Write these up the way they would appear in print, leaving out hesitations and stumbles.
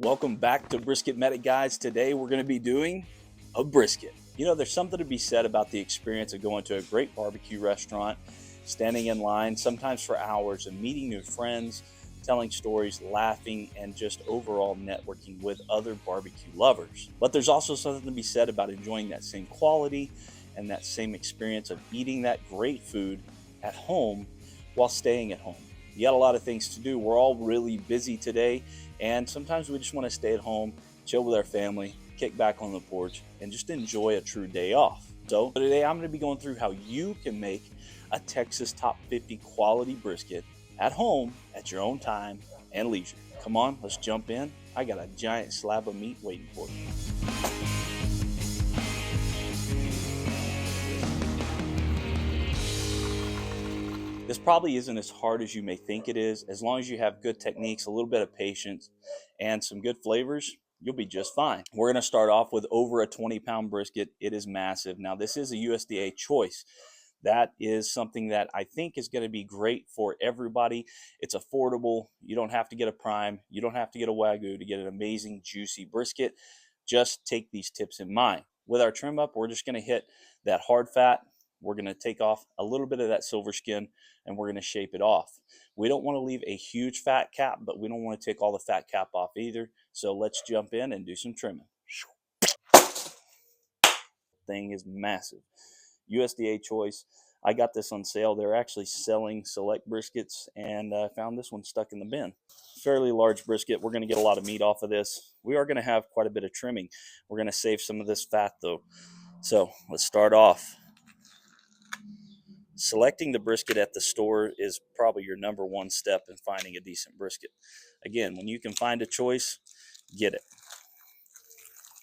Welcome back to BrisketMedic, guys. Today we're going to be doing a brisket. You know, there's something to be said about the experience of going to a great barbecue restaurant, standing in line, sometimes for hours, and meeting new friends, telling stories, laughing, and just overall networking with other barbecue lovers. But there's also something to be said about enjoying that same quality and that same experience of eating that great food at home while staying at home. You got a lot of things to do. We're all really busy today, and sometimes we just want to stay at home, chill with our family, kick back on the porch, and just enjoy a true day off. So today I'm going to be going through how you can make a Texas Top 50 quality brisket at home at your own time and leisure. Come on, let's jump in. I got a giant slab of meat waiting for you. This probably isn't as hard as you may think it is. As long as you have good techniques, a little bit of patience, and some good flavors, you'll be just fine. We're going to start off with over a 20-pound brisket. It is massive. Now, this is a USDA choice. That is something that I think is going to be great for everybody. It's affordable. You don't have to get a prime. You don't have to get a Wagyu to get an amazing, juicy brisket. Just take these tips in mind. With our trim up, we're just going to hit that hard fat. We're going to take off a little bit of that silver skin, and we're going to shape it off. We don't want to leave a huge fat cap, but we don't want to take all the fat cap off either. So let's jump in and do some trimming. Thing is massive. USDA choice. I got this on sale. They're actually selling select briskets, and I found this one stuck in the bin. Fairly large brisket. We're going to get a lot of meat off of this. We are going to have quite a bit of trimming. We're going to save some of this fat though. So let's start off. Selecting the brisket at the store is probably your number one step in finding a decent brisket. Again, when you can find a choice, get it.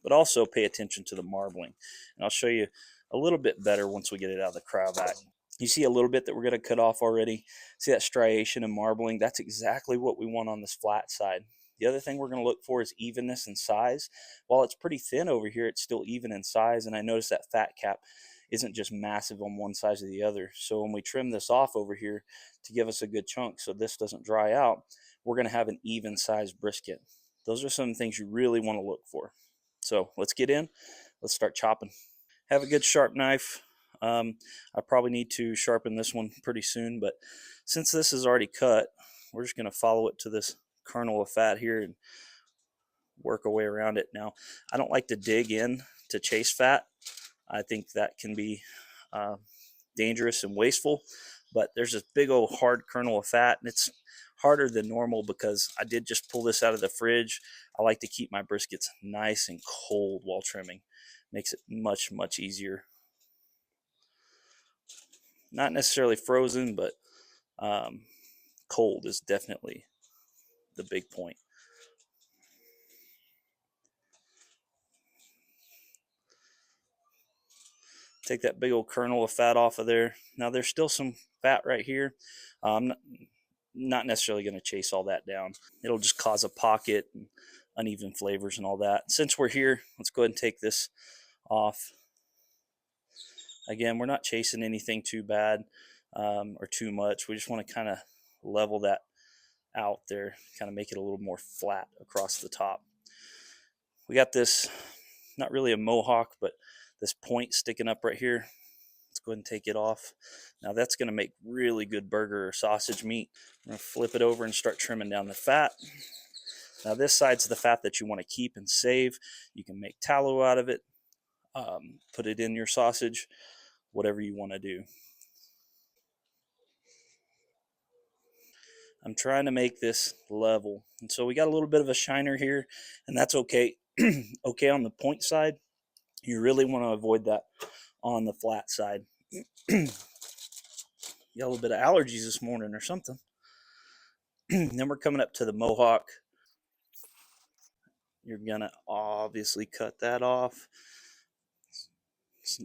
But also pay attention to the marbling. And I'll show you a little bit better once we get it out of the cryo vac. You see a little bit that we're going to cut off already. See that striation and marbling? That's exactly what we want on this flat side. The other thing we're going to look for is evenness and size. While it's pretty thin over here, it's still even in size. And I noticed that fat cap isn't just massive on one side or the other. So when we trim this off over here to give us a good chunk so this doesn't dry out, we're going to have an even sized brisket. Those are some things you really want to look for. So let's get in. Let's start chopping. Have a good sharp knife. I probably need to sharpen this one pretty soon, but since this is already cut, we're just going to follow it to this kernel of fat here and work our way around it. Now, I don't like to dig in to chase fat. I think that can be dangerous and wasteful, but there's this big old hard kernel of fat, and it's harder than normal because I did just pull this out of the fridge. I like to keep my briskets nice and cold while trimming. Makes it much, much easier. Not necessarily frozen, but cold is definitely the big point. Take that big old kernel of fat off of there. Now there's still some fat right here. I'm not necessarily going to chase all that down. It'll just cause a pocket and uneven flavors and all that. Since we're here, let's go ahead and take this off. Again, we're not chasing anything too bad or too much. We just want to kind of level that out there, kind of make it a little more flat across the top. We got this, not really a mohawk, but this point sticking up right here. Let's go ahead and take it off. Now that's going to make really good burger or sausage meat. I'm going to flip it over and start trimming down the fat. Now this side's the fat that you want to keep and save. You can make tallow out of it, put it in your sausage, whatever you want to do. I'm trying to make this level. And so we got a little bit of a shiner here, and that's okay. Okay on the point side. You really want to avoid that on the flat side. Got a little bit of allergies this morning or something. Then we're coming up to the mohawk. You're going to obviously cut that off.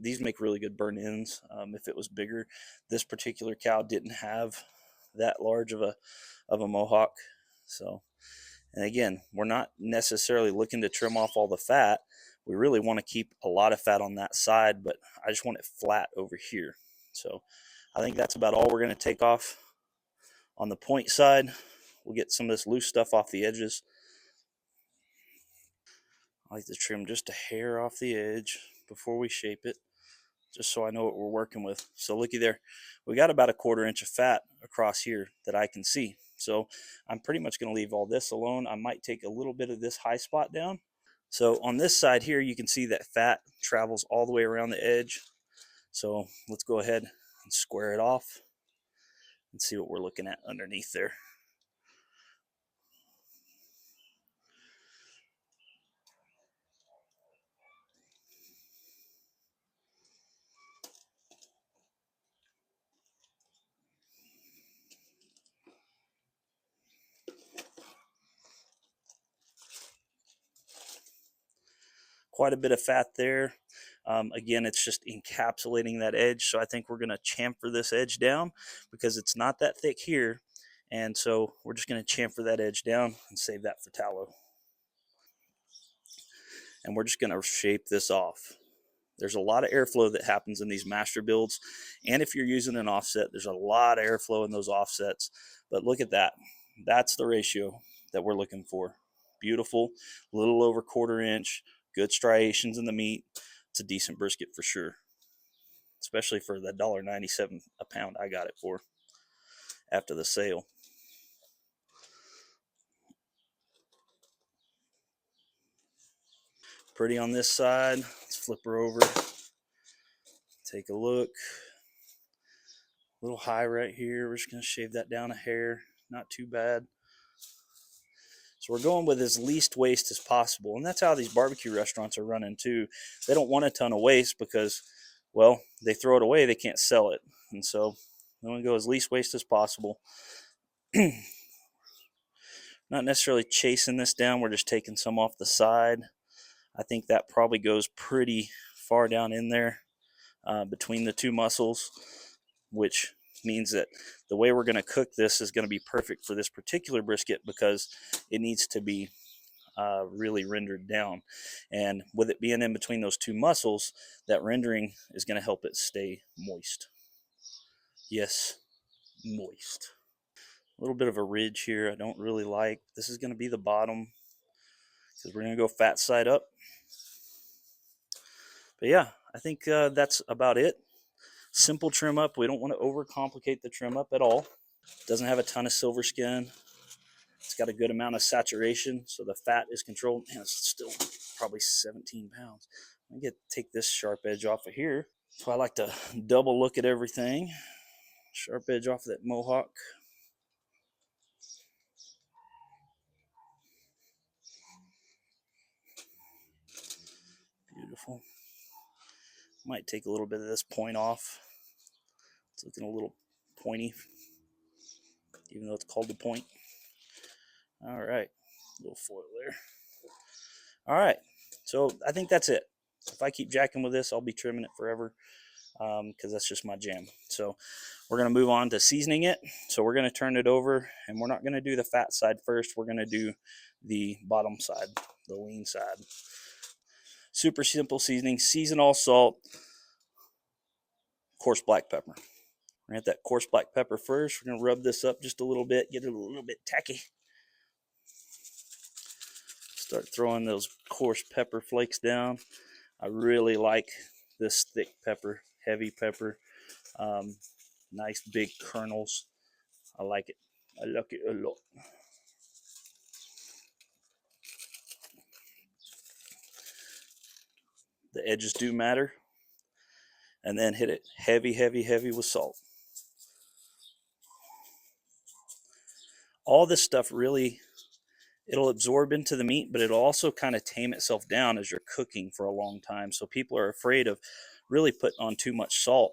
These make really good burn ends. If it was bigger, this particular cow didn't have that large of a mohawk. So, and again, we're not necessarily looking to trim off all the fat. We really want to keep a lot of fat on that side, but I just want it flat over here. So I think that's about all we're going to take off on the point side. We'll get some of this loose stuff off the edges. I like to trim just a hair off the edge before we shape it, just so I know what we're working with. So looky there, we got about a 1/4 inch of fat across here that I can see. So I'm pretty much going to leave all this alone. I might take a little bit of this high spot down. So on this side here, you can see that fat travels all the way around the edge. So let's go ahead and square it off and see what we're looking at underneath there. Quite a bit of fat there. Again, it's just encapsulating that edge. So I think we're going to chamfer this edge down because it's not that thick here. And so we're just going to chamfer that edge down and save that for tallow. And we're just going to shape this off. There's a lot of airflow that happens in these master builds. And if you're using an offset, there's a lot of airflow in those offsets. But look at that. That's the ratio that we're looking for. Beautiful, a little over 1/4 inch, good striations in the meat. It's a decent brisket for sure, especially for the $1.97 a pound I got it for after the sale. Pretty on this side. Let's flip her over. Take a look. A little high right here. We're just going to shave that down a hair. Not too bad. So we're going with as least waste as possible. And that's how these barbecue restaurants are running too. They don't want a ton of waste because, well, they throw it away, they can't sell it. And so we want to go as least waste as possible. Not necessarily chasing this down, we're just taking some off the side. I think that probably goes pretty far down in there between the two muscles, which means that the way we're going to cook this is going to be perfect for this particular brisket because it needs to be really rendered down. And with it being in between those two muscles, that rendering is going to help it stay moist. Yes, moist. A little bit of a ridge here I don't really like. This is going to be the bottom because we're going to go fat side up. But yeah, I think that's about it. Simple trim up. We don't want to overcomplicate the trim up at all. Doesn't have a ton of silver skin. It's got a good amount of saturation, so the fat is controlled. Man, it's still probably 17 pounds. I get take this sharp edge off of here. So I like to double look at everything. Sharp edge off of that mohawk. Beautiful. Might take a little bit of this point off. It's looking a little pointy, even though it's called the point. All right, a little foil there. All right, so I think that's it. If I keep jacking with this, I'll be trimming it forever because that's just my jam. So we're going to move on to seasoning it. So we're going to turn it over, and we're not going to do the fat side first. We're going to do the bottom side, the lean side. Super simple seasoning. Season all salt, coarse black pepper. We're going to hit that coarse black pepper first. We're going to rub this up just a little bit, get it a little bit tacky. Start throwing those coarse pepper flakes down. I really like this thick pepper, heavy pepper. Nice big kernels. I like it. I like it a lot. The edges do matter. And then hit it heavy, heavy, heavy with salt. All this stuff really, it'll absorb into the meat, but it'll also kind of tame itself down as you're cooking for a long time. So people are afraid of really putting on too much salt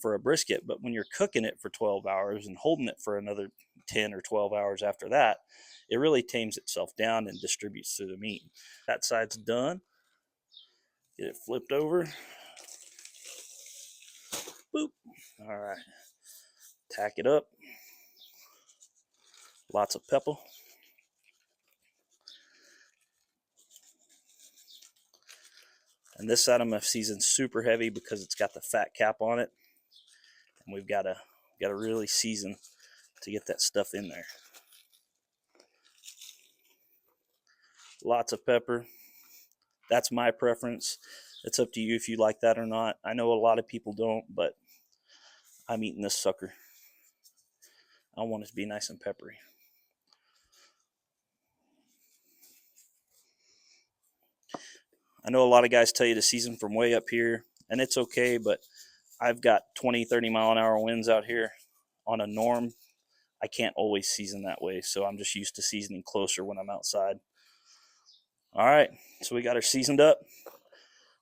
for a brisket. But when you're cooking it for 12 hours and holding it for another 10 or 12 hours after that, it really tames itself down and distributes through the meat. That side's done. Get it flipped over. Boop. All right. Tack it up. Lots of pepper. And this side I'm going to season super heavy because it's got the fat cap on it. And we've got to really season to get that stuff in there. Lots of pepper. That's my preference. It's up to you if you like that or not. I know a lot of people don't, but I'm eating this sucker. I want it to be nice and peppery. I know a lot of guys tell you to season from way up here, and it's okay, but I've got 20, 30 mile an hour winds out here on a norm. I can't always season that way, so I'm just used to seasoning closer when I'm outside. All right, so we got her seasoned up.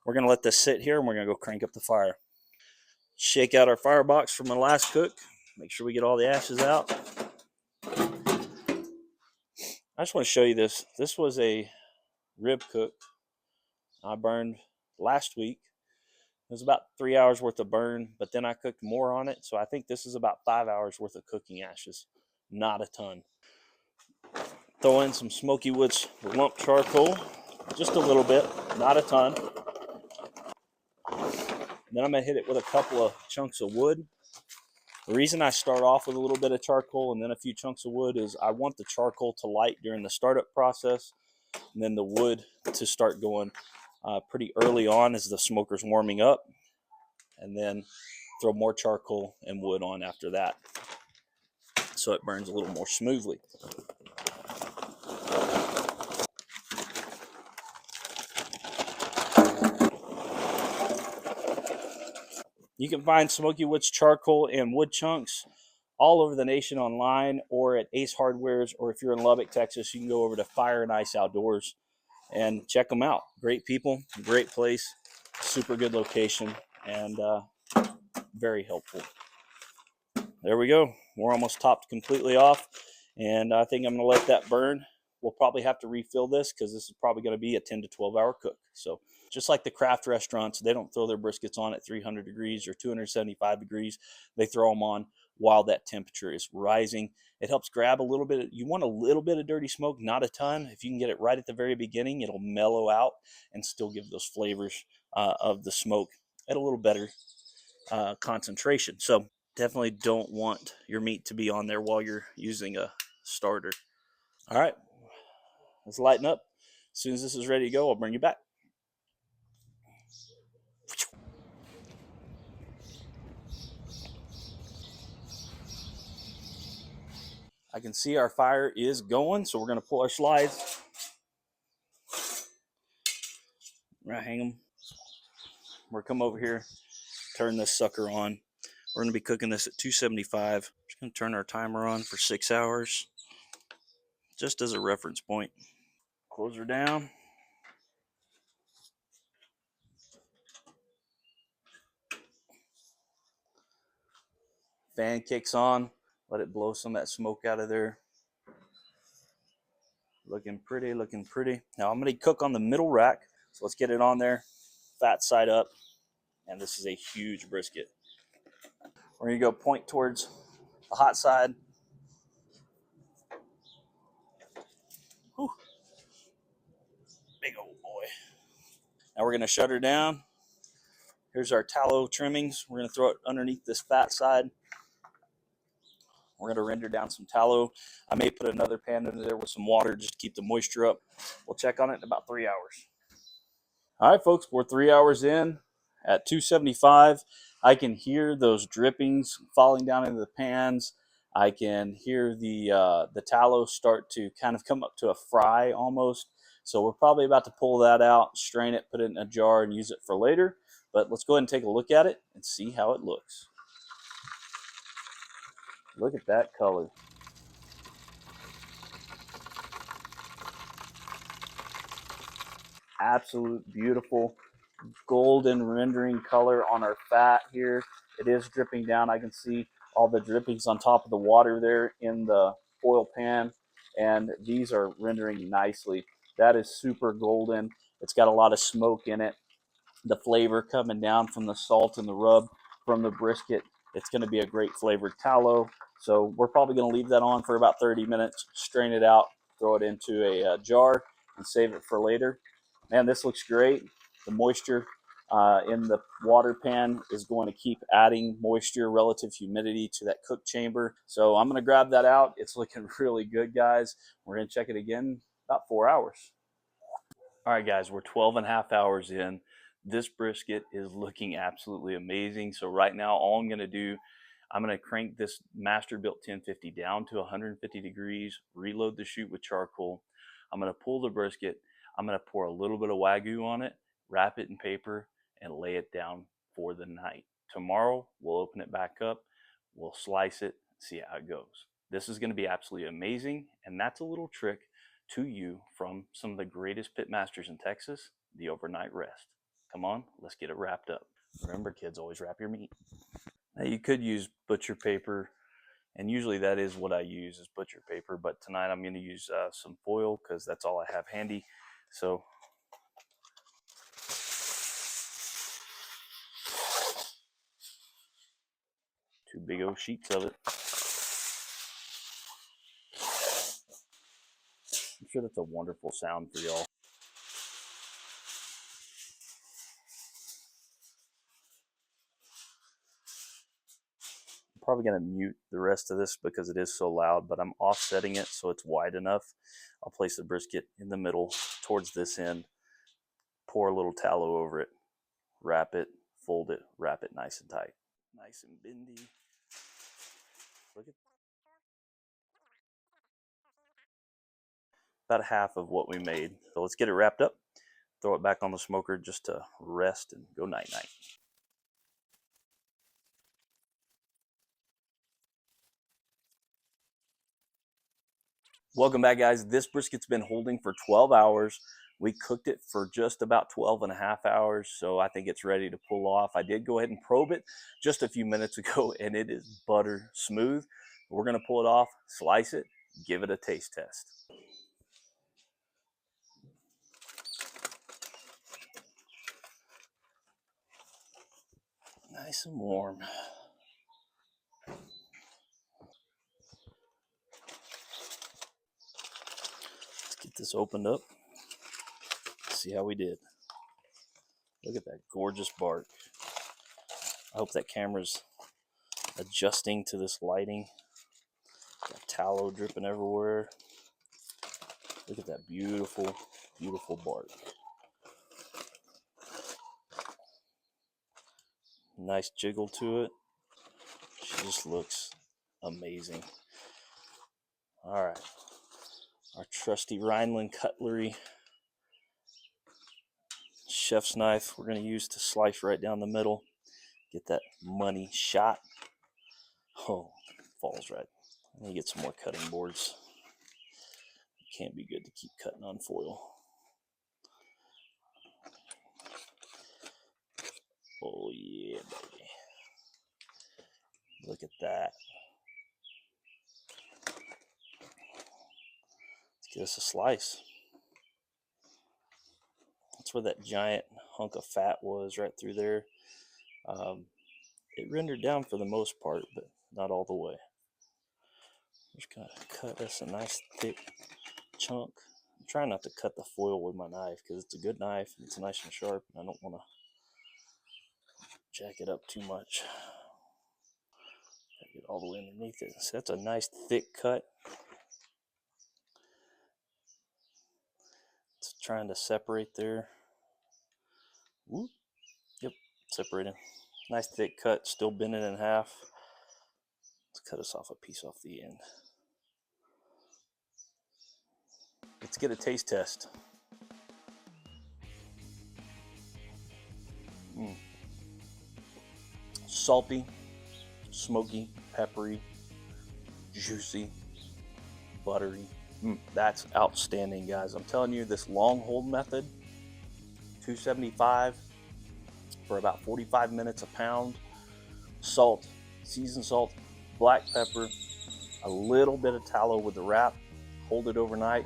We're going to let this sit here, and we're going to go crank up the fire. Shake out our firebox from the last cook. Make sure we get all the ashes out. I just want to show you this. This was a rib cook I burned last week. It was about 3 hours worth of burn, but then I cooked more on it. So I think this is about 5 hours worth of cooking ashes. Not a ton. Throw in some Smoky Woods lump charcoal, just a little bit, not a ton. And then I'm going to hit it with a couple of chunks of wood. The reason I start off with a little bit of charcoal and then a few chunks of wood is I want the charcoal to light during the startup process, and then the wood to start going pretty early on as the smoker's warming up, and then throw more charcoal and wood on after that so it burns a little more smoothly. You can find Smoky Woods charcoal and wood chunks all over the nation online or at Ace Hardware's, or if you're in Lubbock, Texas, you can go over to Fire and Ice Outdoors and check them out. Great people, great place, super good location, and very helpful. There we go. We're almost topped completely off, and I think I'm going to let that burn. We'll probably have to refill this because this is probably going to be a 10 to 12 hour cook. So just like the craft restaurants, they don't throw their briskets on at 300 degrees or 275 degrees. They throw them on while that temperature is rising. It helps grab a little bit. You want a little bit of dirty smoke, not a ton. If you can get it right at the very beginning, it'll mellow out and still give those flavors of the smoke at a little better concentration. So definitely don't want your meat to be on there while you're using a starter. All right, let's lighten up. As soon as this is ready to go, I'll bring you back. I can see our fire is going, so we're going to pull our slides. We're going to hang them. We're going to come over here, turn this sucker on. We're going to be cooking this at 275. Just going to turn our timer on for 6 hours, just as a reference point. Close her down. Fan kicks on. Let it blow some of that smoke out of there. Looking pretty, looking pretty. Now I'm going to cook on the middle rack. So let's get it on there. Fat side up. And this is a huge brisket. We're going to go point towards the hot side. Whew. Big old boy. Now we're going to shut her down. Here's our tallow trimmings. We're going to throw it underneath this fat side. We're going to render down some tallow. I may put another pan under there with some water just to keep the moisture up. We'll check on it in about 3 hours. All right, folks, we're 3 hours in at 275. I can hear those drippings falling down into the pans. I can hear the tallow start to kind of come up to a fry almost. So we're probably about to pull that out, strain it, put it in a jar, and use it for later. But let's go ahead and take a look at it and see how it looks. Look at that color. Absolute beautiful golden rendering color on our fat here. It is dripping down. I can see all the drippings on top of the water there in the oil pan, and these are rendering nicely. That is super golden. It's got a lot of smoke in it. The flavor coming down from the salt and the rub from the brisket. It's going to be a great flavored tallow. So we're probably going to leave that on for about 30 minutes, strain it out, throw it into a jar, and save it for later. Man, this looks great. The moisture in the water pan is going to keep adding moisture, relative humidity to that cook chamber. So I'm going to grab that out. It's looking really good, guys. We're going to check it again in about 4 hours. All right, guys, we're 12.5 hours in. This brisket is looking absolutely amazing. So right now, all I'm gonna do, I'm gonna crank this Masterbuilt 1050 down to 150 degrees, reload the chute with charcoal. I'm gonna pull the brisket. I'm gonna pour a little bit of Wagyu on it, wrap it in paper, and lay it down for the night. Tomorrow, we'll open it back up, we'll slice it, see how it goes. This is gonna be absolutely amazing, and that's a little trick to you from some of the greatest pit masters in Texas, the overnight rest. Come on, let's get it wrapped up. Remember, kids, always wrap your meat. Now, you could use butcher paper, and usually that is what I use is butcher paper, but tonight I'm going to use some foil because that's all I have handy. So two big old sheets of it. I'm sure that's a wonderful sound for y'all. Probably going to mute the rest of this because it is so loud, but I'm offsetting it so it's wide enough. I'll place the brisket in the middle towards this end, pour a little tallow over it, wrap it, fold it, wrap it nice and tight. Nice and bendy. Look at about half of what we made. So let's get it wrapped up, throw it back on the smoker just to rest and go night-night. Welcome back, guys. This brisket's been holding for 12 hours. We cooked it for just about 12.5 hours, so I think it's ready to pull off. I did go ahead and probe it just a few minutes ago, and it is butter smooth. We're gonna pull it off, slice it, give it a taste test. Nice and warm. Let's get this opened up. See how we did. Look at that gorgeous bark. I hope that camera's adjusting to this lighting. Got tallow dripping everywhere. Look at that beautiful, beautiful bark. Nice jiggle to it. She just looks amazing. All right, our trusty Rhineland cutlery, chef's knife we're gonna use to slice right down the middle. Get that money shot. Oh, falls right. I need to get some more cutting boards. It can't be good to keep cutting on foil. Oh yeah, baby. Look at that. Let's get us a slice. That's where that giant hunk of fat was, right through there. It rendered down for the most part, but not all the way. Just gonna cut us a nice thick chunk. I'm trying not to cut the foil with my knife because it's a good knife and it's nice and sharp, and I don't want to jack it up too much. Get all the way underneath it. So that's a nice thick cut. It's trying to separate there. Whoop. Yep, separating. Nice thick cut, still bending in half. Let's cut us off a piece off the end. Let's get a taste test. Salty, smoky, peppery, juicy, buttery. That's outstanding, guys. I'm telling you, this long hold method, $2.75 for about 45 minutes a pound. Salt, seasoned salt, black pepper, a little bit of tallow with the wrap. Hold it overnight.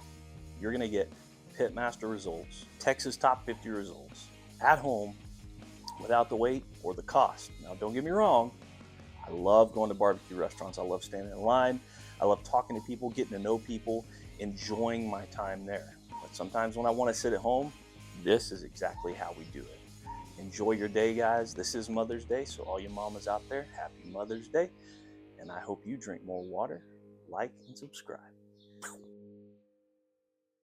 You're gonna get pitmaster results, Texas top 50 results at home without the wait or the cost. Now, don't get me wrong. I love going to barbecue restaurants. I love standing in line. I love talking to people, getting to know people, enjoying my time there. But sometimes when I want to sit at home, this is exactly how we do it. Enjoy your day, guys. This is Mother's Day, so all you mamas out there, happy Mother's Day. And I hope you drink more water, like, and subscribe.